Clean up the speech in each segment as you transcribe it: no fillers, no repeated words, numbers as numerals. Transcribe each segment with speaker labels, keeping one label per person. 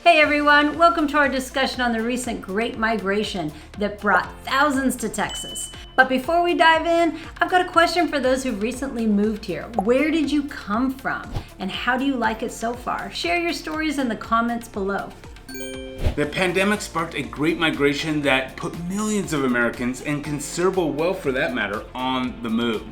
Speaker 1: Hey everyone, welcome to our discussion on the recent Great Migration that brought thousands to Texas. But before we dive in, I've got a question for those who've recently moved here. Where did you come from? And how do you like it so far? Share your stories in the comments below.
Speaker 2: The pandemic sparked a great migration that put millions of Americans, and considerable wealth for that matter, on the move.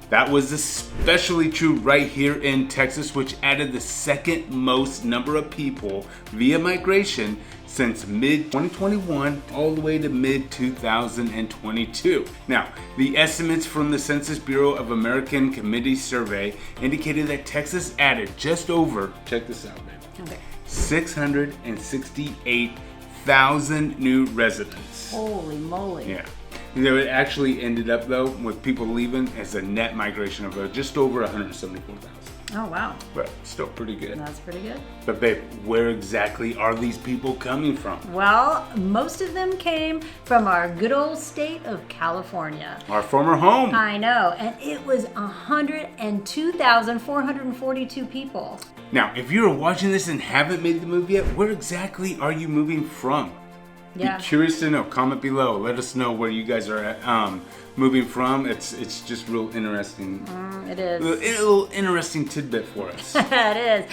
Speaker 2: That was especially true right here in Texas, which added the second most number of people via migration since mid-2021 all the way to mid-2022. Now, the estimates from the Census Bureau of American Community Survey indicated that Texas added just over, check this out, man,
Speaker 1: Okay.
Speaker 2: 668,000 new residents.
Speaker 1: Holy moly.
Speaker 2: Yeah. You know, it actually ended up, though, with people leaving as a net migration of just over 174,000.
Speaker 1: Oh, wow.
Speaker 2: But still pretty good.
Speaker 1: That's pretty good.
Speaker 2: But babe, where exactly are these people coming from?
Speaker 1: Well, most of them came from our good old state of California.
Speaker 2: Our former home.
Speaker 1: I know, and it was 102,442 people.
Speaker 2: Now, if you're watching this and haven't made the move yet, where exactly are you moving from?
Speaker 1: Yeah.
Speaker 2: Be curious to know. Comment below. Let us know where you guys are at, moving from. It's just real interesting.
Speaker 1: It is.
Speaker 2: A little interesting tidbit for us.
Speaker 1: It is.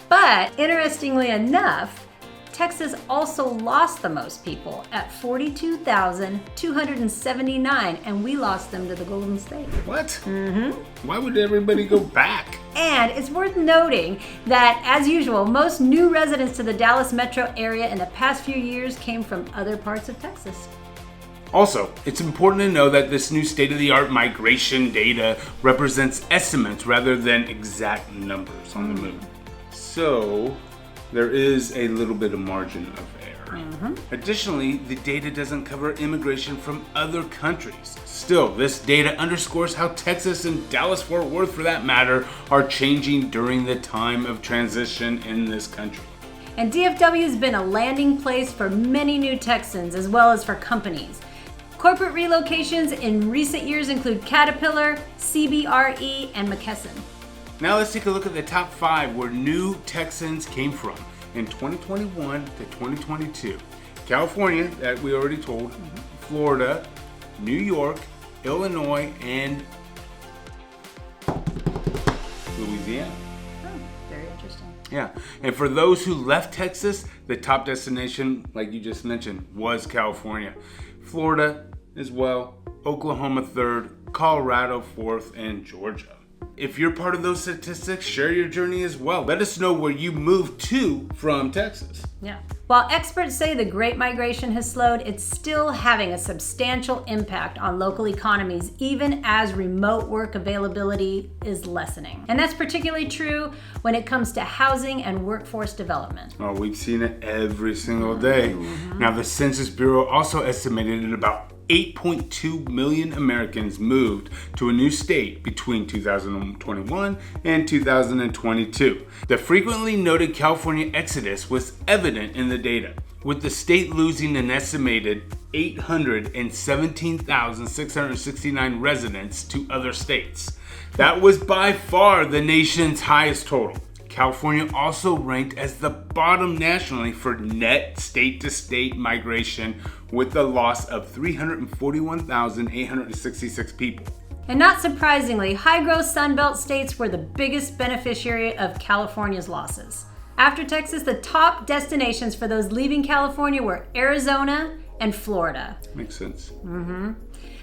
Speaker 1: But interestingly enough, Texas also lost the most people at 42,279, and we lost them to the Golden State.
Speaker 2: What? Mm-hmm. Why would everybody go back?
Speaker 1: And it's worth noting that, as usual, most new residents to the Dallas metro area in the past few years came from other parts of Texas.
Speaker 2: Also, it's important to know that this new state-of-the-art migration data represents estimates rather than exact numbers on the move. So, there is a little bit of margin of error. Additionally, the data doesn't cover immigration from other countries. Still, this data underscores how Texas and Dallas-Fort Worth, for that matter, are changing during the time of transition in this country.
Speaker 1: And DFW has been a landing place for many new Texans as well as for companies. Corporate relocations in recent years include Caterpillar, CBRE, and McKesson.
Speaker 2: Now let's take a look at the top 5 where new Texans came from in 2021 to 2022. California, that we already told, Florida, New York, Illinois, and Louisiana.
Speaker 1: Oh, very interesting.
Speaker 2: Yeah, and for those who left Texas, the top destination, like you just mentioned, was California. Florida as well, Oklahoma 3rd, Colorado 4th, and Georgia. If you're part of those statistics, share your journey as well. Let us know where you moved to from Texas.
Speaker 1: Yeah. While experts say the Great Migration has slowed, it's still having a substantial impact on local economies, even as remote work availability is lessening. And that's particularly true when it comes to housing and workforce development.
Speaker 2: Oh, we've seen it every single day. Now, the Census Bureau also estimated that about 8.2 million Americans moved to a new state between 2021 and 2022. The frequently noted California exodus was evident in the data, with the state losing an estimated 817,669 residents to other states. That was by far the nation's highest total. California also ranked as the bottom nationally for net state-to-state migration, with the loss of 341,866 people.
Speaker 1: And not surprisingly, high-growth Sunbelt states were the biggest beneficiary of California's losses. After Texas, the top destinations for those leaving California were Arizona and Florida.
Speaker 2: Makes sense.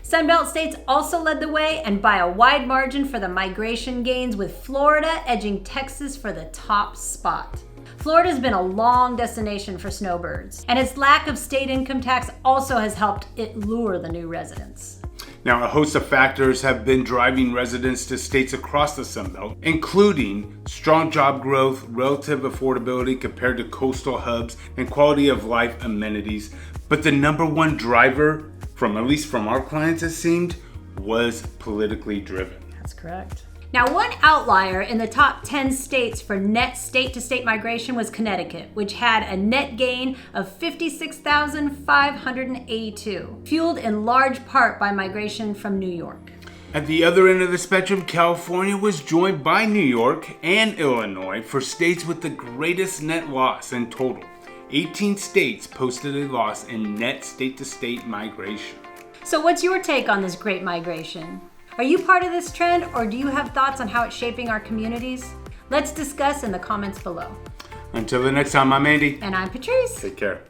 Speaker 1: Sunbelt states also led the way, and by a wide margin for the migration gains, with Florida edging Texas for the top spot. Florida's been a long destination for snowbirds, and its lack of state income tax also has helped it lure the new residents.
Speaker 2: Now, a host of factors have been driving residents to states across the Sunbelt, including strong job growth, relative affordability compared to coastal hubs, and quality of life amenities. But the number one driver, at least from our clients it seemed, was politically driven.
Speaker 1: That's correct. Now, one outlier in the top 10 states for net state-to-state migration was Connecticut, which had a net gain of 56,582, fueled in large part by migration from New York.
Speaker 2: At the other end of the spectrum, California was joined by New York and Illinois for states with the greatest net loss in total. 18 states posted a loss in net state-to-state migration.
Speaker 1: So what's your take on this great migration? Are you part of this trend, or do you have thoughts on how it's shaping our communities? Let's discuss in the comments below.
Speaker 2: Until the next time, I'm Andy.
Speaker 1: And I'm Patrice.
Speaker 2: Take care.